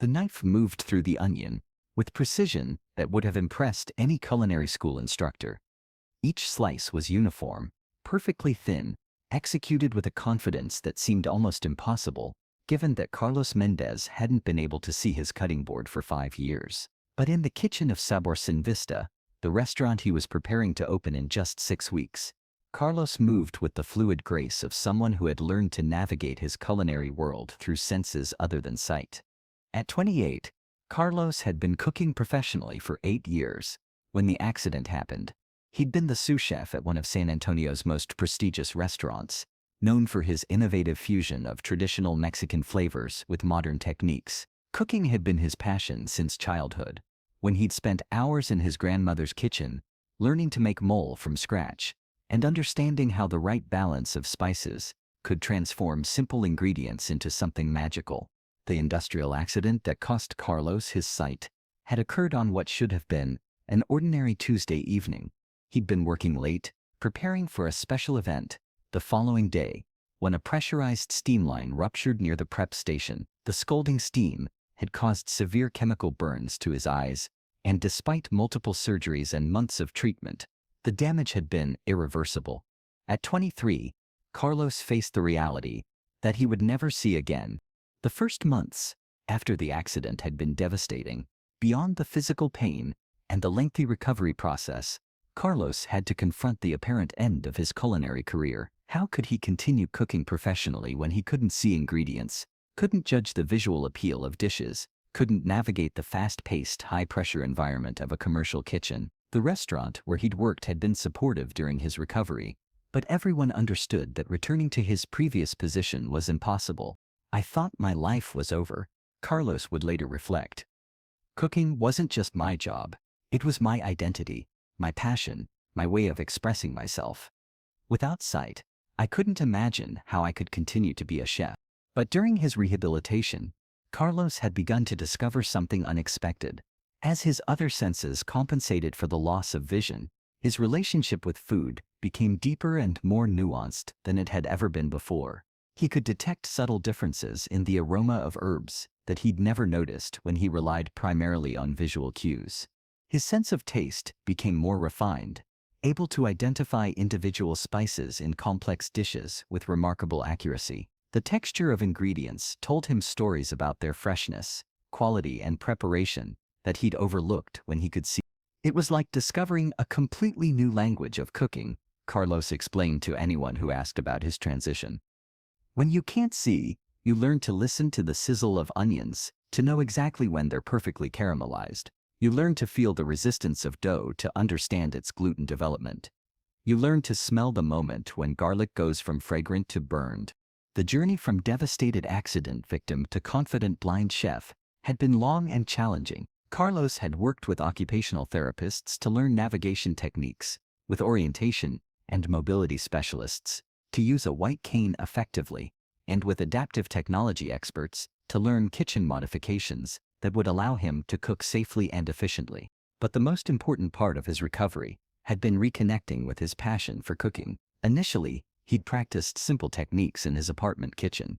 The knife moved through the onion with precision that would have impressed any culinary school instructor. Each slice was uniform, perfectly thin, executed with a confidence that seemed almost impossible, given that Carlos Mendez hadn't been able to see his cutting board for 5 years. But in the kitchen of Sabor Sin Vista, the restaurant he was preparing to open in just 6 weeks, Carlos moved with the fluid grace of someone who had learned to navigate his culinary world through senses other than sight. At 28, Carlos had been cooking professionally for 8 years. When the accident happened, he'd been the sous chef at one of San Antonio's most prestigious restaurants, known for his innovative fusion of traditional Mexican flavors with modern techniques. Cooking had been his passion since childhood, when he'd spent hours in his grandmother's kitchen, learning to make mole from scratch, and understanding how the right balance of spices could transform simple ingredients into something magical. The industrial accident that cost Carlos his sight had occurred on what should have been an ordinary Tuesday evening. He'd been working late, preparing for a special event the following day, when a pressurized steam line ruptured near the prep station. The scalding steam had caused severe chemical burns to his eyes, and despite multiple surgeries and months of treatment, the damage had been irreversible. At 23, Carlos faced the reality that he would never see again. The first months after the accident had been devastating. Beyond the physical pain and the lengthy recovery process, Carlos had to confront the apparent end of his culinary career. How could he continue cooking professionally when he couldn't see ingredients, couldn't judge the visual appeal of dishes, couldn't navigate the fast-paced, high-pressure environment of a commercial kitchen? The restaurant where he'd worked had been supportive during his recovery, but everyone understood that returning to his previous position was impossible. "I thought my life was over," Carlos would later reflect. "Cooking wasn't just my job. It was my identity, my passion, my way of expressing myself. Without sight, I couldn't imagine how I could continue to be a chef." But during his rehabilitation, Carlos had begun to discover something unexpected. As his other senses compensated for the loss of vision, his relationship with food became deeper and more nuanced than it had ever been before. He could detect subtle differences in the aroma of herbs that he'd never noticed when he relied primarily on visual cues. His sense of taste became more refined, able to identify individual spices in complex dishes with remarkable accuracy. The texture of ingredients told him stories about their freshness, quality, and preparation that he'd overlooked when he could see. It was like discovering a completely new language of cooking, Carlos explained to anyone who asked about his transition. "When you can't see, you learn to listen to the sizzle of onions, to know exactly when they're perfectly caramelized. You learn to feel the resistance of dough to understand its gluten development. You learn to smell the moment when garlic goes from fragrant to burned." The journey from devastated accident victim to confident blind chef had been long and challenging. Carlos had worked with occupational therapists to learn navigation techniques, with orientation and mobility specialists to use a white cane effectively, and with adaptive technology experts to learn kitchen modifications that would allow him to cook safely and efficiently. But the most important part of his recovery had been reconnecting with his passion for cooking. Initially, he'd practiced simple techniques in his apartment kitchen,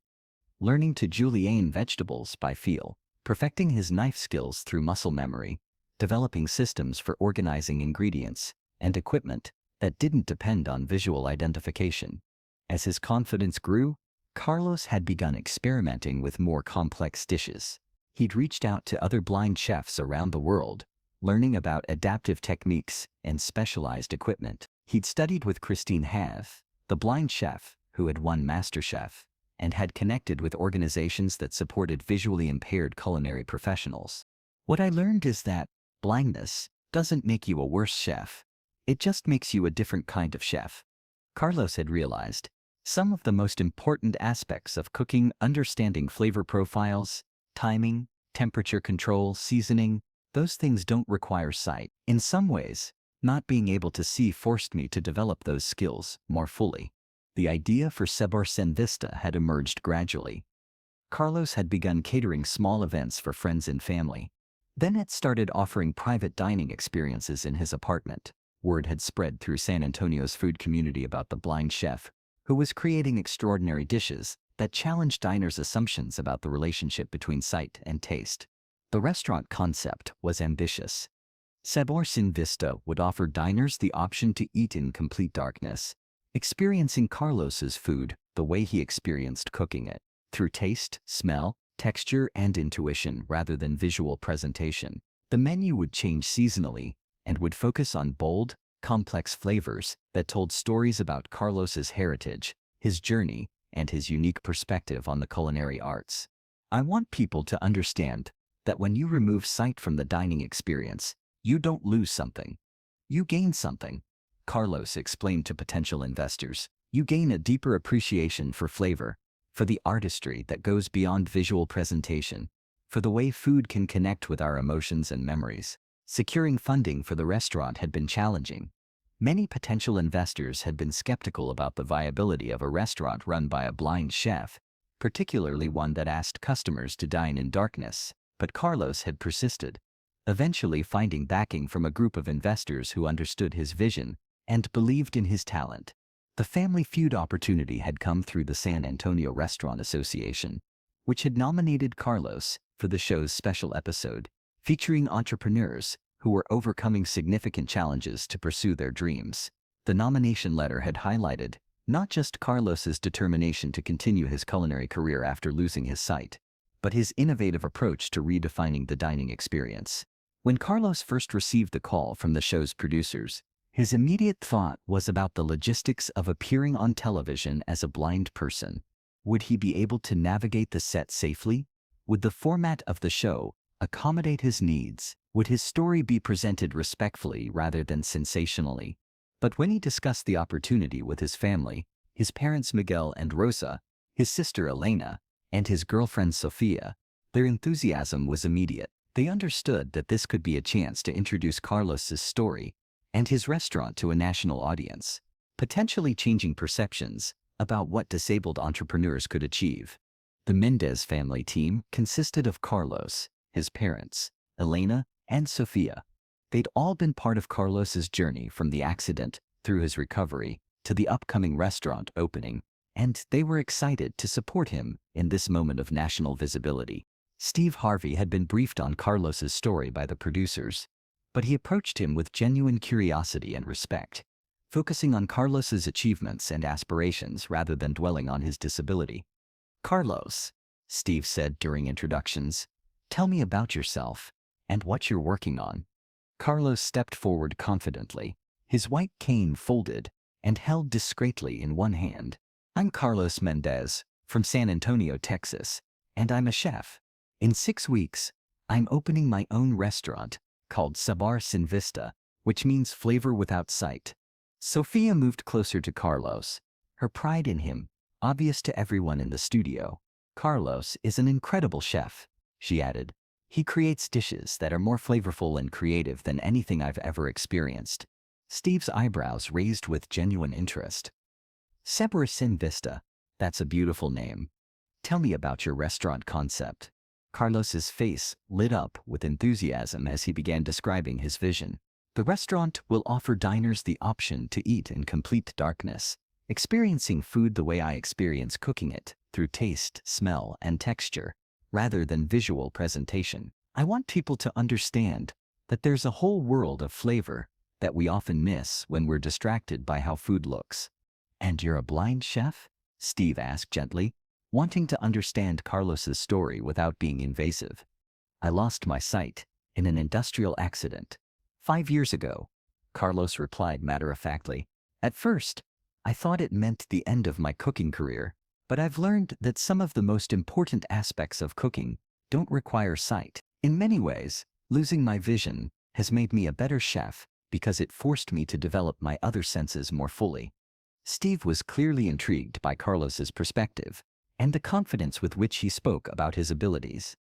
learning to julienne vegetables by feel, perfecting his knife skills through muscle memory, developing systems for organizing ingredients and equipment that didn't depend on visual identification. As his confidence grew, Carlos had begun experimenting with more complex dishes. He'd reached out to other blind chefs around the world, learning about adaptive techniques and specialized equipment. He'd studied with Christine Have, the blind chef who had won MasterChef, and had connected with organizations that supported visually impaired culinary professionals. "What I learned is that blindness doesn't make you a worse chef. It just makes you a different kind of chef," Carlos had realized. Some of the most important aspects of cooking, understanding flavor profiles, timing, temperature control, seasoning, those things don't require sight. In some ways, not being able to see forced me to develop those skills more fully. The idea for Sabor Sin Vista had emerged gradually. Carlos had begun catering small events for friends and family. Then it started offering private dining experiences in his apartment. Word had spread through San Antonio's food community about the blind chef, who was creating extraordinary dishes that challenged diners' assumptions about the relationship between sight and taste. The restaurant concept was ambitious. Sabor Sin Vista would offer diners the option to eat in complete darkness, experiencing Carlos's food the way he experienced cooking it, through taste, smell, texture, and intuition rather than visual presentation. The menu would change seasonally and would focus on bold, complex flavors that told stories about Carlos's heritage, his journey, and his unique perspective on the culinary arts. I want people to understand that when you remove sight from the dining experience, you don't lose something. You gain something, Carlos explained to potential investors. You gain a deeper appreciation for flavor, for the artistry that goes beyond visual presentation, for the way food can connect with our emotions and memories. Securing funding for the restaurant had been challenging. Many potential investors had been skeptical about the viability of a restaurant run by a blind chef, particularly one that asked customers to dine in darkness. But Carlos had persisted, eventually finding backing from a group of investors who understood his vision and believed in his talent. The Family Feud opportunity had come through the San Antonio Restaurant Association, which had nominated Carlos for the show's special episode, featuring entrepreneurs who were overcoming significant challenges to pursue their dreams. The nomination letter had highlighted not just Carlos's determination to continue his culinary career after losing his sight, but his innovative approach to redefining the dining experience. When Carlos first received the call from the show's producers, his immediate thought was about the logistics of appearing on television as a blind person. Would he be able to navigate the set safely? Would the format of the show accommodate his needs? Would his story be presented respectfully rather than sensationally? But when he discussed the opportunity with his family, his parents Miguel and Rosa, his sister Elena, and his girlfriend Sofia, their enthusiasm was immediate. They understood that this could be a chance to introduce Carlos's story and his restaurant to a national audience, potentially changing perceptions about what disabled entrepreneurs could achieve. The Mendez family team consisted of Carlos, his parents, Elena, and Sofia. They'd all been part of Carlos's journey from the accident through his recovery to the upcoming restaurant opening, and they were excited to support him in this moment of national visibility. Steve Harvey had been briefed on Carlos's story by the producers, but he approached him with genuine curiosity and respect, focusing on Carlos's achievements and aspirations rather than dwelling on his disability. "Carlos," Steve said during introductions, "tell me about yourself and what you're working on." Carlos stepped forward confidently, his white cane folded and held discreetly in one hand. "I'm Carlos Mendez from San Antonio, Texas, and I'm a chef. In 6 weeks, I'm opening my own restaurant called Sabor Sin Vista, which means flavor without sight." Sofia moved closer to Carlos, her pride in him obvious to everyone in the studio. "Carlos is an incredible chef," she added. "He creates dishes that are more flavorful and creative than anything I've ever experienced." Steve's eyebrows raised with genuine interest. "Sabor Sin Vista, that's a beautiful name. Tell me about your restaurant concept." Carlos's face lit up with enthusiasm as he began describing his vision. "The restaurant will offer diners the option to eat in complete darkness, experiencing food the way I experience cooking it, through taste, smell, and texture, rather than visual presentation. I want people to understand that there's a whole world of flavor that we often miss when we're distracted by how food looks." "And you're a blind chef?" Steve asked gently, wanting to understand Carlos's story without being invasive. "I lost my sight in an industrial accident 5 years ago," Carlos replied matter-of-factly. "At first, I thought it meant the end of my cooking career, but I've learned that some of the most important aspects of cooking don't require sight. In many ways, losing my vision has made me a better chef because it forced me to develop my other senses more fully." Steve was clearly intrigued by Carlos's perspective and the confidence with which he spoke about his abilities.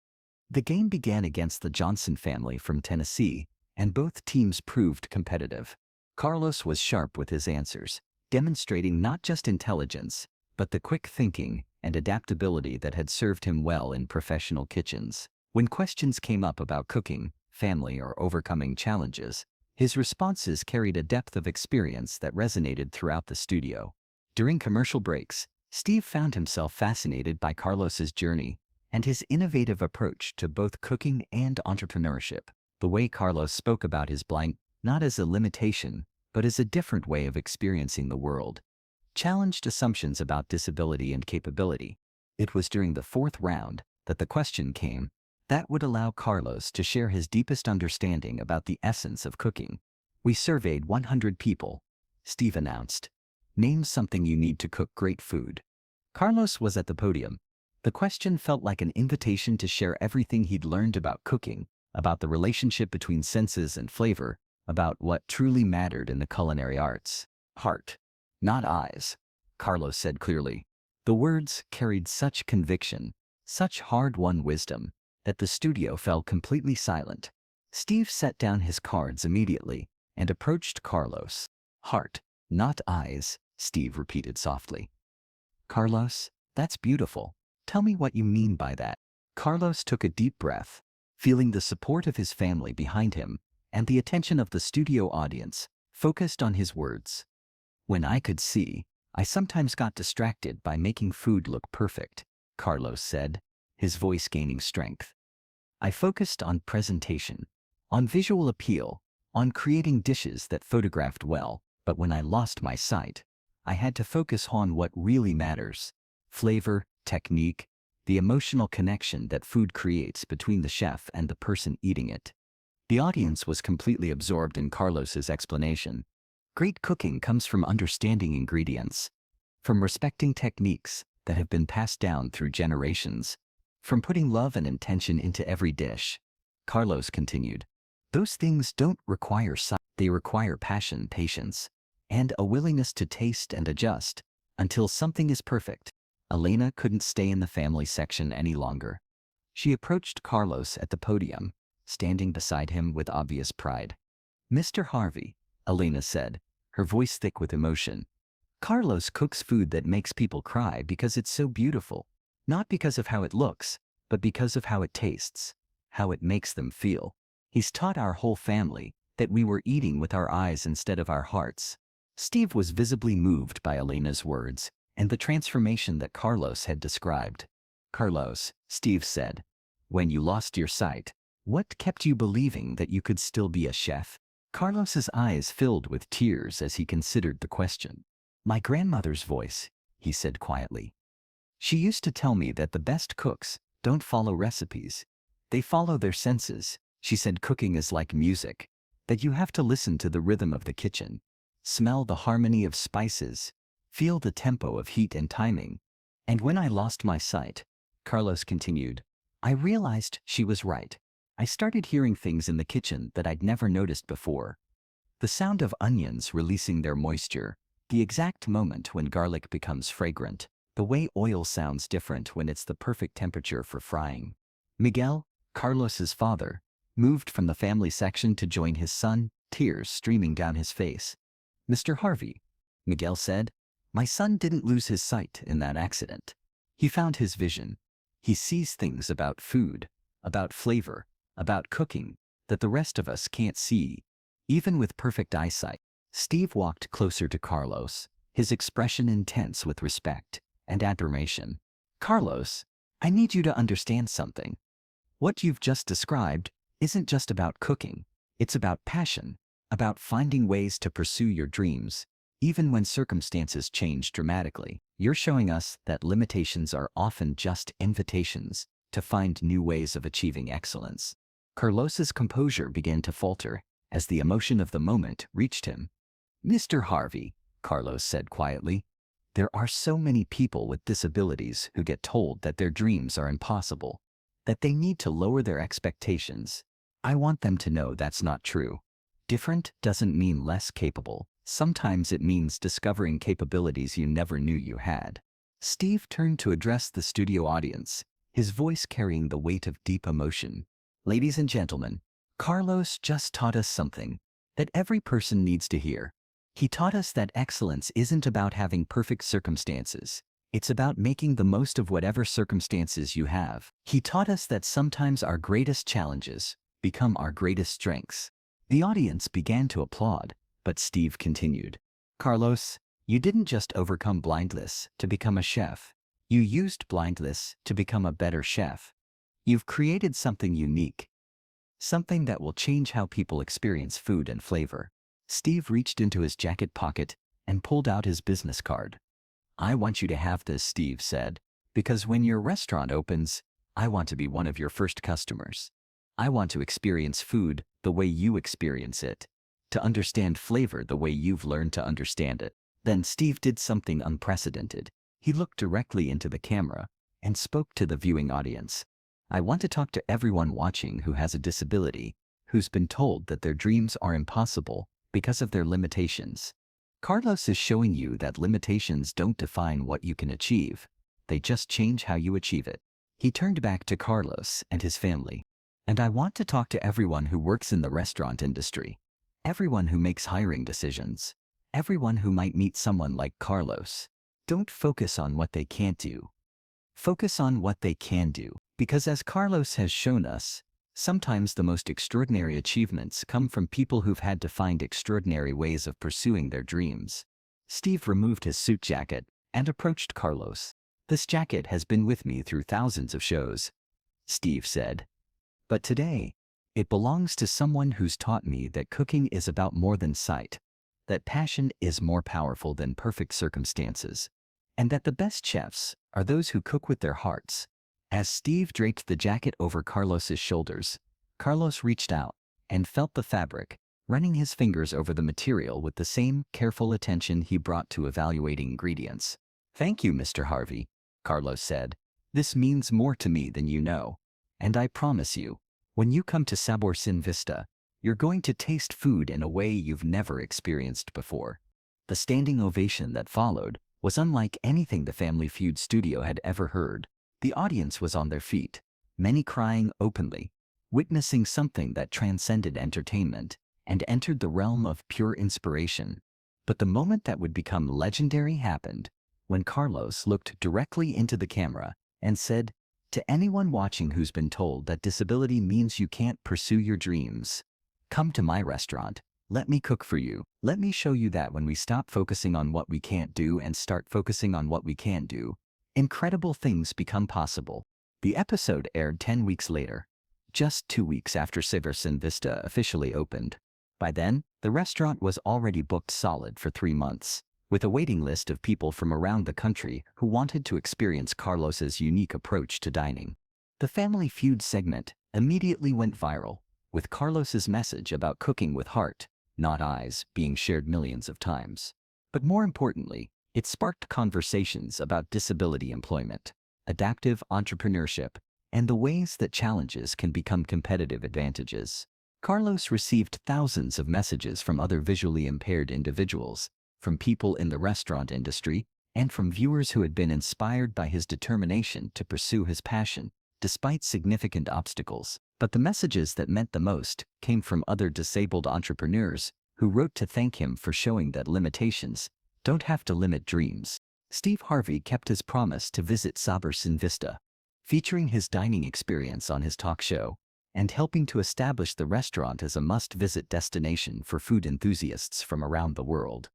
The game began against the Johnson family from Tennessee, and both teams proved competitive. Carlos was sharp with his answers, demonstrating not just intelligence, but the quick thinking and adaptability that had served him well in professional kitchens. When questions came up about cooking, family, or overcoming challenges, his responses carried a depth of experience that resonated throughout the studio. During commercial breaks, Steve found himself fascinated by Carlos's journey and his innovative approach to both cooking and entrepreneurship. The way Carlos spoke about his blind, not as a limitation, but as a different way of experiencing the world, challenged assumptions about disability and capability. It was during the fourth round that the question came that would allow Carlos to share his deepest understanding about the essence of cooking. We surveyed 100 people, Steve announced. Name something you need to cook great food. Carlos was at the podium. The question felt like an invitation to share everything he'd learned about cooking, about the relationship between senses and flavor, about what truly mattered in the culinary arts. Heart, not eyes, Carlos said clearly. The words carried such conviction, such hard-won wisdom, that the studio fell completely silent. Steve set down his cards immediately and approached Carlos. Heart, not eyes, Steve repeated softly. Carlos, that's beautiful. Tell me what you mean by that. Carlos took a deep breath, feeling the support of his family behind him and the attention of the studio audience focused on his words. When I could see, I sometimes got distracted by making food look perfect, Carlos said, his voice gaining strength. I focused on presentation, on visual appeal, on creating dishes that photographed well, but when I lost my sight, I had to focus on what really matters: flavor, technique, the emotional connection that food creates between the chef and the person eating it. The audience was completely absorbed in Carlos's explanation. Great cooking comes from understanding ingredients, from respecting techniques that have been passed down through generations, from putting love and intention into every dish. Carlos continued, those things don't require sight, they require passion, patience, and a willingness to taste and adjust until something is perfect. Elena couldn't stay in the family section any longer. She approached Carlos at the podium, standing beside him with obvious pride. Mr. Harvey, Elena said, her voice thick with emotion. Carlos cooks food that makes people cry because it's so beautiful, not because of how it looks, but because of how it tastes, how it makes them feel. He's taught our whole family that we were eating with our eyes instead of our hearts. Steve was visibly moved by Elena's words and the transformation that Carlos had described. Carlos, Steve said, when you lost your sight, what kept you believing that you could still be a chef? Carlos's eyes filled with tears as he considered the question. My grandmother's voice, he said quietly. She used to tell me that the best cooks don't follow recipes. They follow their senses. She said cooking is like music, that you have to listen to the rhythm of the kitchen, smell the harmony of spices, feel the tempo of heat and timing. And when I lost my sight, Carlos continued, I realized she was right. I started hearing things in the kitchen that I'd never noticed before. The sound of onions releasing their moisture, the exact moment when garlic becomes fragrant, the way oil sounds different when it's the perfect temperature for frying. Miguel, Carlos's father, moved from the family section to join his son, tears streaming down his face. Mr. Harvey, Miguel said, my son didn't lose his sight in that accident. He found his vision. He sees things about food, about flavor, about cooking, that the rest of us can't see, even with perfect eyesight. Steve walked closer to Carlos, his expression intense with respect and admiration. Carlos, I need you to understand something. What you've just described isn't just about cooking. It's about passion, about finding ways to pursue your dreams, even when circumstances change dramatically. You're showing us that limitations are often just invitations to find new ways of achieving excellence. Carlos's composure began to falter as the emotion of the moment reached him. Mr. Harvey, Carlos said quietly, there are so many people with disabilities who get told that their dreams are impossible, that they need to lower their expectations. I want them to know that's not true. Different doesn't mean less capable. Sometimes it means discovering capabilities you never knew you had. Steve turned to address the studio audience, his voice carrying the weight of deep emotion. Ladies and gentlemen, Carlos just taught us something that every person needs to hear. He taught us that excellence isn't about having perfect circumstances. It's about making the most of whatever circumstances you have. He taught us that sometimes our greatest challenges become our greatest strengths. The audience began to applaud, but Steve continued. Carlos, you didn't just overcome blindness to become a chef. You used blindness to become a better chef. You've created something unique, something that will change how people experience food and flavor. Steve reached into his jacket pocket and pulled out his business card. I want you to have this, Steve said, because when your restaurant opens, I want to be one of your first customers. I want to experience food the way you experience it, to understand flavor the way you've learned to understand it. Then Steve did something unprecedented. He looked directly into the camera and spoke to the viewing audience. I want to talk to everyone watching who has a disability, who's been told that their dreams are impossible because of their limitations. Carlos is showing you that limitations don't define what you can achieve. They just change how you achieve it. He turned back to Carlos and his family. And I want to talk to everyone who works in the restaurant industry. Everyone who makes hiring decisions. Everyone who might meet someone like Carlos. Don't focus on what they can't do. Focus on what they can do. Because as Carlos has shown us, sometimes the most extraordinary achievements come from people who've had to find extraordinary ways of pursuing their dreams. Steve removed his suit jacket and approached Carlos. This jacket has been with me through thousands of shows, Steve said. But today, it belongs to someone who's taught me that cooking is about more than sight, that passion is more powerful than perfect circumstances, and that the best chefs are those who cook with their hearts. As Steve draped the jacket over Carlos's shoulders, Carlos reached out and felt the fabric, running his fingers over the material with the same careful attention he brought to evaluating ingredients. Thank you, Mr. Harvey, Carlos said. This means more to me than you know. And I promise you, when you come to Sabor Sin Vista, you're going to taste food in a way you've never experienced before. The standing ovation that followed was unlike anything the Family Feud studio had ever heard. The audience was on their feet, many crying openly, witnessing something that transcended entertainment and entered the realm of pure inspiration. But the moment that would become legendary happened when Carlos looked directly into the camera and said, "To anyone watching who's been told that disability means you can't pursue your dreams, come to my restaurant. Let me cook for you. Let me show you that when we stop focusing on what we can't do and start focusing on what we can do, incredible things become possible." The episode aired 10 weeks later, just 2 weeks after Sabor Sin Vista officially opened. By then, the restaurant was already booked solid for 3 months, with a waiting list of people from around the country who wanted to experience Carlos's unique approach to dining. The Family Feud segment immediately went viral, with Carlos's message about cooking with heart, not eyes, being shared millions of times. But more importantly, it sparked conversations about disability employment, adaptive entrepreneurship, and the ways that challenges can become competitive advantages. Carlos received thousands of messages from other visually impaired individuals, from people in the restaurant industry, and from viewers who had been inspired by his determination to pursue his passion, despite significant obstacles. But the messages that meant the most came from other disabled entrepreneurs who wrote to thank him for showing that limitations don't have to limit dreams. Steve Harvey kept his promise to visit Sabor Sin Vista, featuring his dining experience on his talk show and helping to establish the restaurant as a must-visit destination for food enthusiasts from around the world.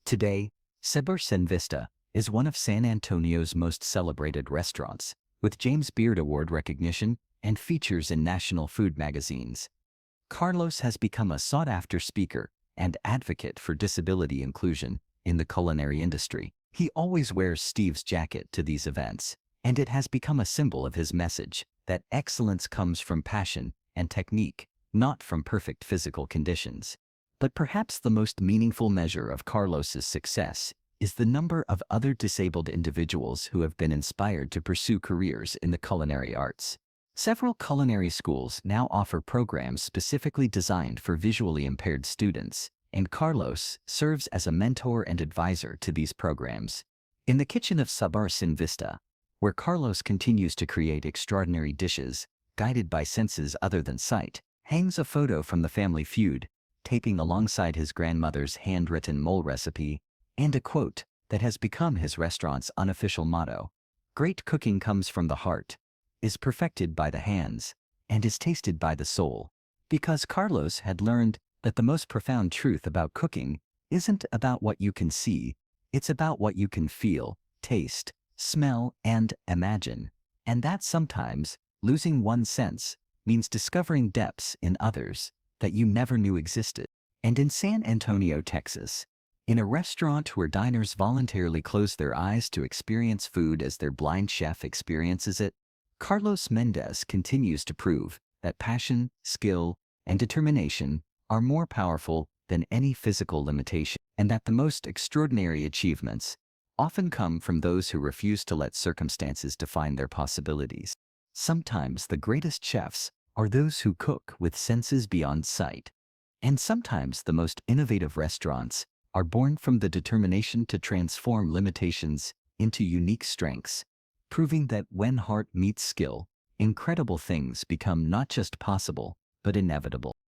Today, Sabor Sin Vista is one of San Antonio's most celebrated restaurants, with James Beard Award recognition and features in national food magazines. Carlos has become a sought-after speaker and advocate for disability inclusion in the culinary industry. He always wears Steve's jacket to these events, and it has become a symbol of his message that excellence comes from passion and technique, not from perfect physical conditions. But perhaps the most meaningful measure of Carlos's success is the number of other disabled individuals who have been inspired to pursue careers in the culinary arts. Several culinary schools now offer programs specifically designed for visually impaired students, and Carlos serves as a mentor and advisor to these programs. In the kitchen of Sabor Sin Vista, where Carlos continues to create extraordinary dishes, guided by senses other than sight, hangs a photo from the Family Feud, taping alongside his grandmother's handwritten mole recipe, and a quote that has become his restaurant's unofficial motto: "Great cooking comes from the heart, is perfected by the hands, and is tasted by the soul." Because Carlos had learned that the most profound truth about cooking isn't about what you can see, it's about what you can feel, taste, smell, and imagine. And that sometimes losing one sense means discovering depths in others that you never knew existed. And in San Antonio, Texas, in a restaurant where diners voluntarily close their eyes to experience food as their blind chef experiences it, Carlos Mendez continues to prove that passion, skill, and determination are more powerful than any physical limitation, and that the most extraordinary achievements often come from those who refuse to let circumstances define their possibilities. Sometimes the greatest chefs are those who cook with senses beyond sight. And sometimes the most innovative restaurants are born from the determination to transform limitations into unique strengths, proving that when heart meets skill, incredible things become not just possible, but inevitable.